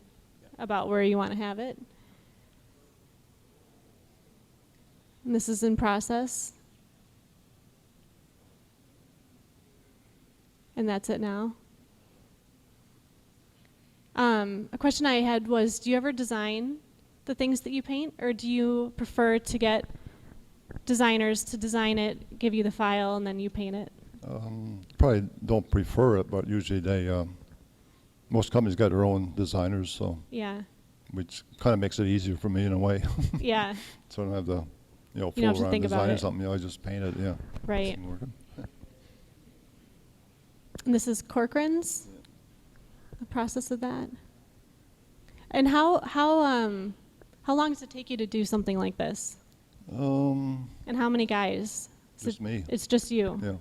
Speaker 1: about where you want to have it. And this is in process. And that's it now. A question I had was, do you ever design the things that you paint, or do you prefer to get designers to design it, give you the file, and then you paint it?
Speaker 2: Probably don't prefer it, but usually most companies got their own designers, so
Speaker 1: Yeah.
Speaker 2: which kind of makes it easier for me in a way.
Speaker 1: Yeah.
Speaker 2: So I don't have to,
Speaker 1: don't
Speaker 2: fool
Speaker 1: have to
Speaker 2: around
Speaker 1: think about
Speaker 2: designing
Speaker 1: it.
Speaker 2: something. I just paint it. Yeah.
Speaker 1: Right.
Speaker 2: It's working.
Speaker 1: And this is Corcoran's, the process of that. And how long does it take you to do something like this? And how many guys?
Speaker 2: Just me.
Speaker 1: It's just you.
Speaker 2: Yeah.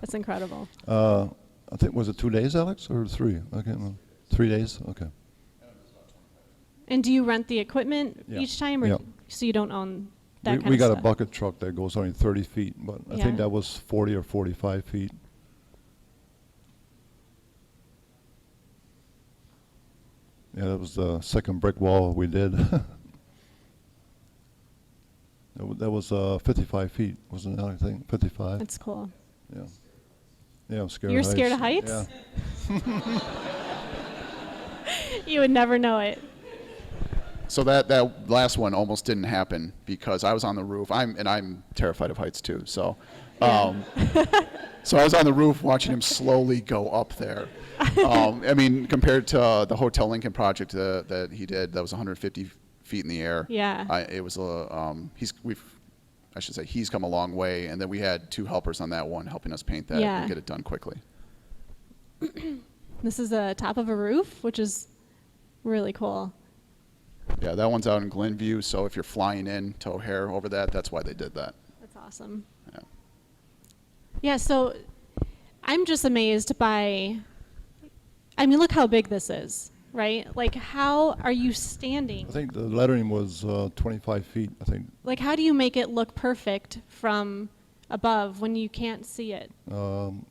Speaker 1: That's incredible.
Speaker 2: I think, was it 2 days, Alex, or 3? I can't remember. 3 days? Okay.
Speaker 1: And do you rent the equipment
Speaker 2: Yeah.
Speaker 1: each time, or
Speaker 2: Yeah.
Speaker 1: so you don't own that kind
Speaker 2: We
Speaker 1: of
Speaker 2: got
Speaker 1: stuff?
Speaker 2: a bucket truck that goes only 30 feet, but I
Speaker 1: Yeah.
Speaker 2: think that was 40 or 45 feet. Yeah, that was the second brick wall we did. That was 55 feet, wasn't it? I think 55.
Speaker 1: That's cool.
Speaker 2: Yeah. Yeah, I'm scared.
Speaker 1: You're
Speaker 2: of heights.
Speaker 1: scared of heights?
Speaker 2: Yeah.
Speaker 1: You would never know it.
Speaker 3: So that last one almost didn't happen because I was on the roof. I'm terrified of heights too. So, so I was on the roof watching him slowly go up there. I mean, compared to the Hotel Lincoln project that he did, that was 150 feet in the air.
Speaker 1: Yeah.
Speaker 3: It was I should say he's come a long way, and then we had 2 helpers on that one helping us paint that
Speaker 1: Yeah.
Speaker 3: and get it done quickly.
Speaker 1: This is the top of a roof, which is really cool.
Speaker 3: Yeah, that one's out in Glenview, so if you're flying in to O'Hare over that, that's why they did that.
Speaker 1: That's awesome.
Speaker 3: Yeah.
Speaker 1: Yeah, so I'm just amazed by, I mean, look how big this is, right? Like, how are you standing?
Speaker 2: I think the lettering was 25 feet, I think.
Speaker 1: Like, how do you make it look perfect from above when you can't see it?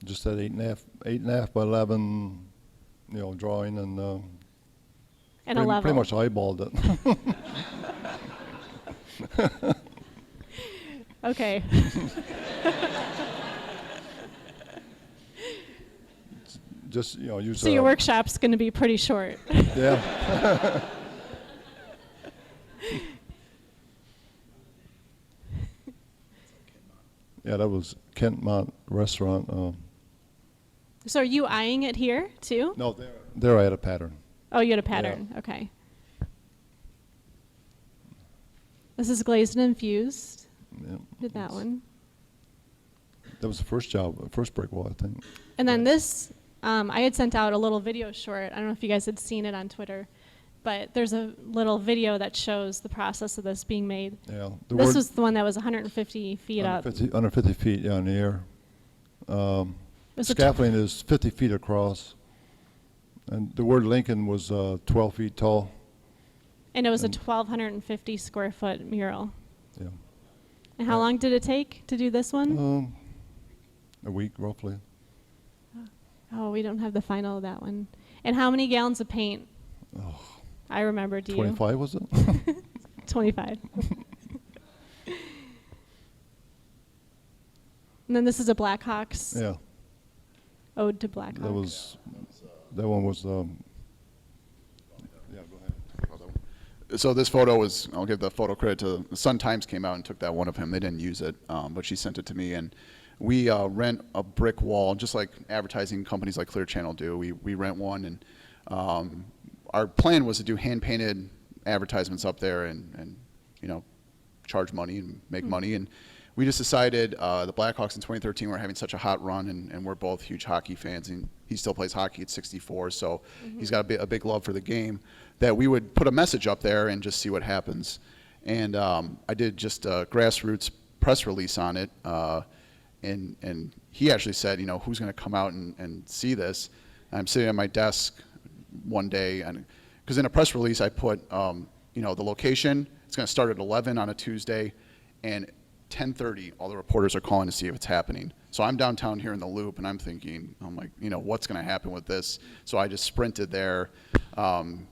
Speaker 2: Just that 8.5 by 11, drawing, and
Speaker 1: And a level.
Speaker 2: pretty much eyeballed it.
Speaker 1: Okay.
Speaker 2: Just use.
Speaker 1: So your workshop's going to be pretty short.
Speaker 2: Yeah. Yeah, that was Kentmont Restaurant.
Speaker 1: So are you eyeing it here too?
Speaker 2: No, there I had a pattern.
Speaker 1: Oh, you had a pattern.
Speaker 2: Yeah.
Speaker 1: Okay. This is glazed and infused.
Speaker 2: Yeah.
Speaker 1: Did that one.
Speaker 2: That was the first job, first brick wall, I think.
Speaker 1: And then this, I had sent out a little video short. I don't know if you guys had seen it on Twitter, but there's a little video that shows the process of this being made.
Speaker 2: Yeah.
Speaker 1: This was the one that was 150 feet up.
Speaker 2: Under 50 feet, yeah, in the air.
Speaker 1: was a
Speaker 2: Scaffolding is 50 feet across, and the word Lincoln was 12 feet tall.
Speaker 1: And it was a 1,250 square foot mural.
Speaker 2: Yeah.
Speaker 1: And how long did it take to do this one?
Speaker 2: A week, roughly.
Speaker 1: Oh, we don't have the final of that one. And how many gallons of paint?
Speaker 2: Oh,
Speaker 1: I remember, do you?
Speaker 2: 25 was it?
Speaker 1: 25. And then this is a Blackhawks
Speaker 2: Yeah.
Speaker 1: ode to Blackhawks.
Speaker 2: That one was. Yeah, go ahead.
Speaker 3: So this photo was, I'll give the photo credit to the Sun Times came out and took that one of him. They didn't use it, but she sent it to me. And we rent a brick wall, just like advertising companies like Clear Channel do. We rent one, and our plan was to do hand-painted advertisements up there and charge money and make money. And we just decided the Blackhawks in 2013 were having such a hot run, and we're both huge hockey fans, and he still plays hockey at 64, so he's got a big love for the game, that we would put a message up there and just see what happens. And I did just a grassroots press release on it, and he actually said, who's going to come out and see this? And I'm sitting at my desk one day, and because in a press release I put, the location, it's going to start at 11 on a Tuesday, and 10:30, all the reporters are calling to see if it's happening. So I'm downtown here in the Loop, and I'm like, what's going to happen with this? So I just sprinted there, and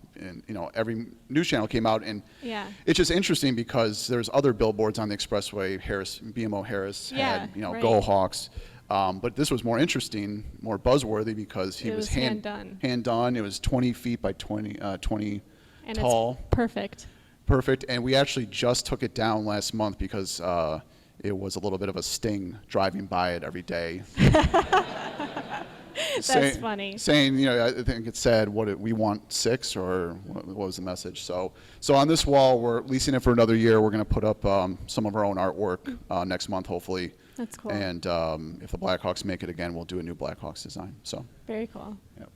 Speaker 3: every news channel came out, and
Speaker 1: Yeah.
Speaker 3: it's just interesting because there's other billboards on the expressway. BMO Harris
Speaker 1: Yeah,
Speaker 3: had,
Speaker 1: right.
Speaker 3: Go Hawks, but this was more interesting, more buzzworthy because he
Speaker 1: It was hand done.
Speaker 3: Hand done. It was 20 feet by 20
Speaker 1: And
Speaker 3: tall.
Speaker 1: it's perfect.
Speaker 3: Perfect, and we actually just took it down last month because it was a little bit of a sting driving by it every day.
Speaker 1: That's funny.
Speaker 3: Saying, I think it said, we want 6, or what was the message? So on this wall, we're leasing it for another year. We're going to put up some of our own artwork next month, hopefully.
Speaker 1: That's cool.
Speaker 3: And if the Blackhawks make it again, we'll do a new Blackhawks design. So.
Speaker 1: Very cool.
Speaker 3: Yep.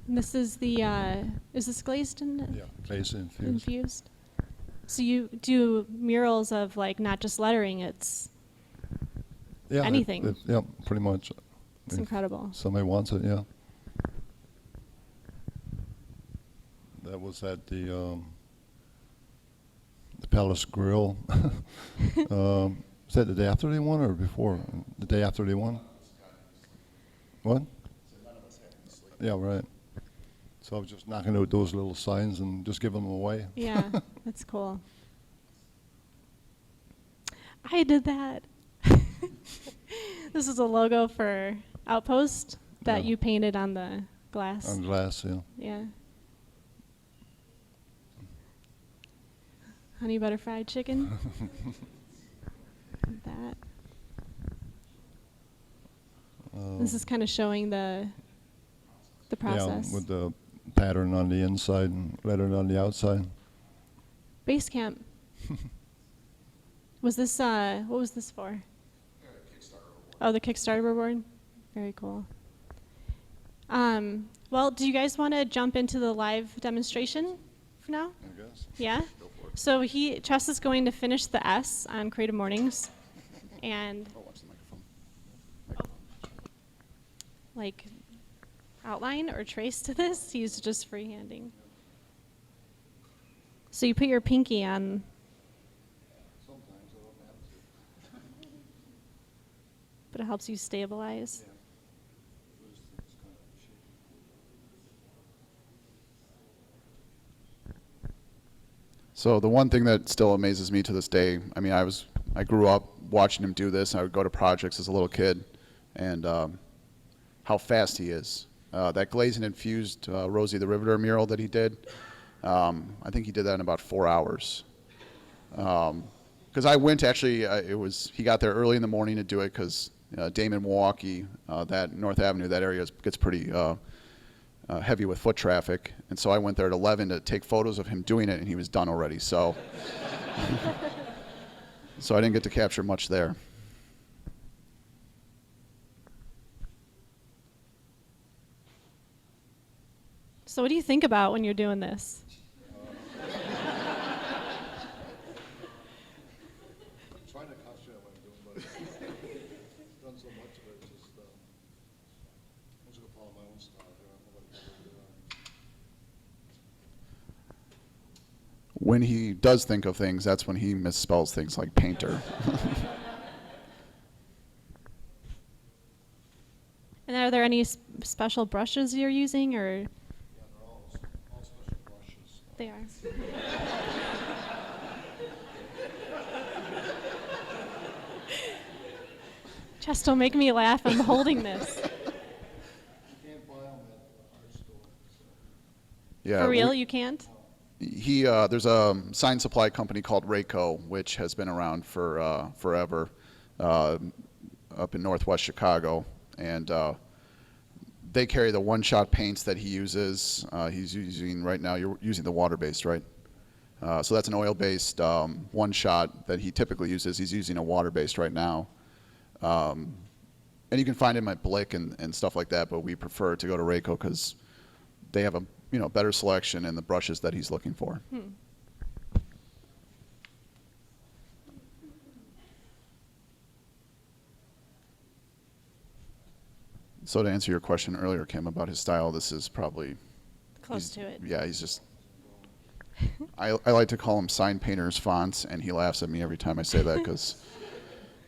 Speaker 1: And this is the, is this glazed and
Speaker 2: Yeah, glazed and infused.
Speaker 1: infused? So you do murals of not just lettering, it's
Speaker 2: Yeah,
Speaker 1: anything.
Speaker 2: Yeah, pretty much.
Speaker 1: It's
Speaker 2: If
Speaker 1: incredible.
Speaker 2: somebody wants it, yeah. That was at the Palace Grill. Was that the day after they won or before? The day after they won? What? Yeah, right. So I was just knocking out those little signs and just giving them away.
Speaker 1: Yeah, that's cool. I did that. This is a logo for Outpost that
Speaker 2: Yeah.
Speaker 1: you painted on the glass.
Speaker 2: On glass, yeah.
Speaker 1: Yeah. Honey butter fried chicken. That. This is kind of showing the process.
Speaker 2: Yeah, with the pattern on the inside and lettering on the outside.
Speaker 1: Base camp. Was this, what was this for? Oh, the Kickstarter reward? Very cool. Well, do you guys want to jump into the live demonstration for now?
Speaker 2: I guess.
Speaker 1: Yeah? So Chess is going to finish the S on Creative Mornings and
Speaker 3: Oh, watch the microphone.
Speaker 1: like outline or trace to this. He's just freehanding. So you put your pinky on.
Speaker 2: Sometimes I don't have to.
Speaker 1: But it helps you stabilize.
Speaker 2: It's kind of shaky.
Speaker 3: So the one thing that still amazes me to this day, I mean, I grew up watching him do this. I would go to projects as a little kid, and how fast he is. That glazed and infused Rosie the Riveter mural that he did, I think he did that in about 4 hours. Because I went actually, he got there early in the morning to do it because Damon, Milwaukee, that North Avenue, that area gets pretty heavy with foot traffic, and so I went there at 11 to take photos of him doing it, and he was done already. So, so I didn't get to capture much there.
Speaker 1: So what do you think about when you're doing this?
Speaker 2: I'm trying to concentrate on what I'm doing, but I've done so much of it, just I'm just gonna follow my own style here. I'm gonna let people do that.
Speaker 3: When he does think of things, that's when he misspells things like painter.
Speaker 1: And are there any special brushes you're using, or
Speaker 2: Yeah, they're all special brushes.
Speaker 1: they are? Just don't make me laugh. I'm holding this.
Speaker 2: You can't buy them at the art store. So.
Speaker 3: Yeah,
Speaker 1: For real, you can't?
Speaker 3: There's a sign supply company called Rayco, which has been around for forever, up in Northwest Chicago, and they carry the one-shot paints that he uses. He's using right now. You're using the water-based, right? So that's an oil-based one-shot that he typically uses. He's using a water-based right now, and you can find him at Blick and stuff like that. But we prefer to go to Rayco because they have a better selection in the brushes that he's looking for. So to answer your question earlier, Kim, about his style, this is probably
Speaker 1: Close to it.
Speaker 3: Yeah, he's just. I like to call him sign painters fonts, and he laughs at me every time I say that because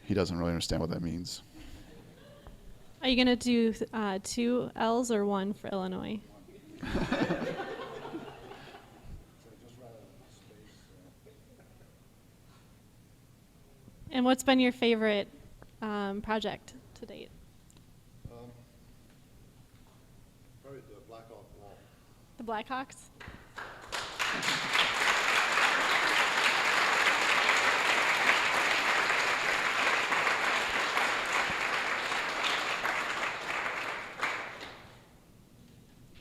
Speaker 3: he doesn't really understand what that means.
Speaker 1: Are you going to do 2 L's or 1 for Illinois?
Speaker 2: So just write a space.
Speaker 1: And what's been your favorite project to date?
Speaker 2: Probably the Black Hawk wall.
Speaker 1: The Blackhawks?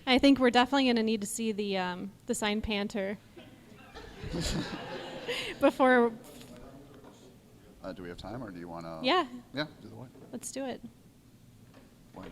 Speaker 1: I think we're definitely going to need to see the sign Panther before.
Speaker 3: Do we have time, or do you want to?
Speaker 1: Yeah,
Speaker 3: Yeah, do the what?
Speaker 1: let's do it.
Speaker 3: Why?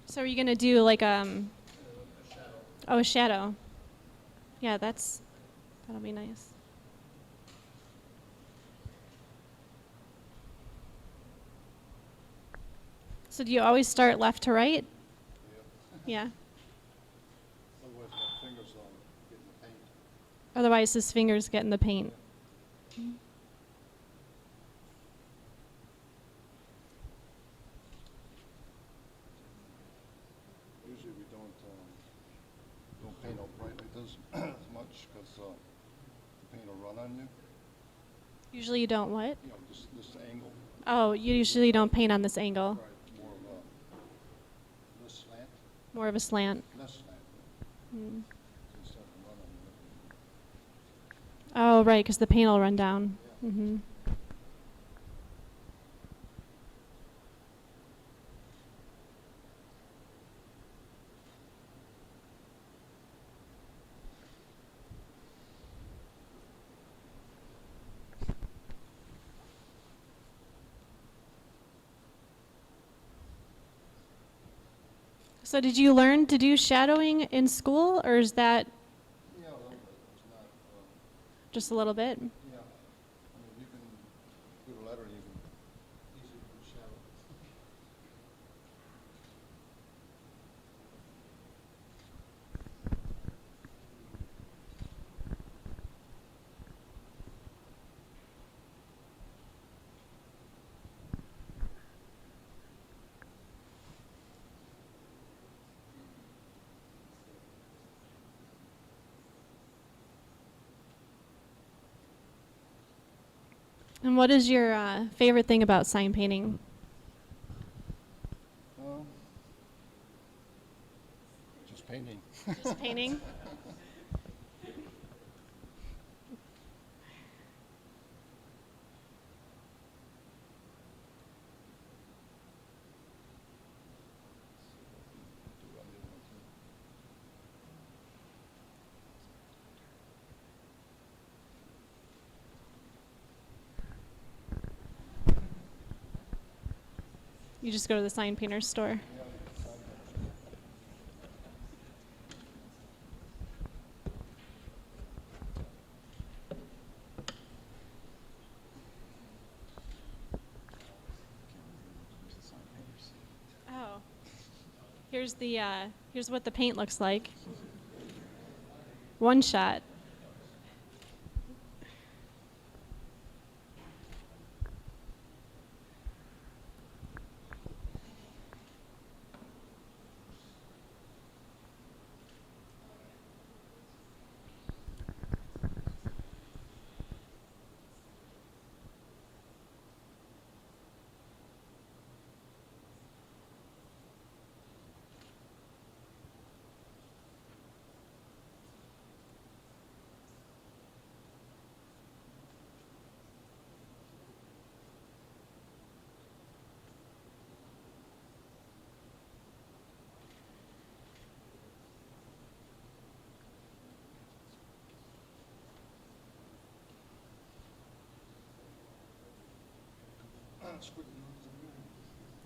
Speaker 1: So are you going to do like a shadow? Yeah, that'll be nice. So do you always start left to right? Yeah.
Speaker 2: Otherwise, my fingers get in the paint.
Speaker 1: Otherwise, his fingers get in the paint.
Speaker 2: Usually we don't paint out brightly this as much because the paint will run on you.
Speaker 1: Usually you don't what?
Speaker 2: You know, this angle.
Speaker 1: Oh, you usually don't paint on this angle.
Speaker 2: Right, more of a less slant,
Speaker 1: More of a slant.
Speaker 2: less slant.
Speaker 1: Mm.
Speaker 2: So it's starting to run on you.
Speaker 1: Oh, right, because the paint will run down. Mm-hmm. So did you learn to do shadowing in school, or is that
Speaker 2: Yeah, a little bit. It's not,
Speaker 1: just a little bit?
Speaker 2: yeah. I mean, you can do the letter, you can easily put shadow.
Speaker 1: And what is your favorite thing about sign painting?
Speaker 2: Just painting.
Speaker 1: Just painting? You just go to the sign painter's store. Oh. Here's what the paint looks like. One shot.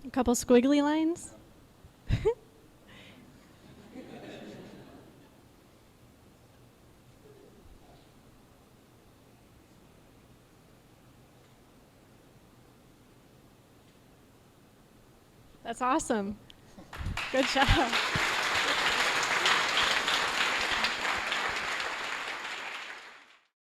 Speaker 1: A couple squiggly lines. That's awesome. Good job.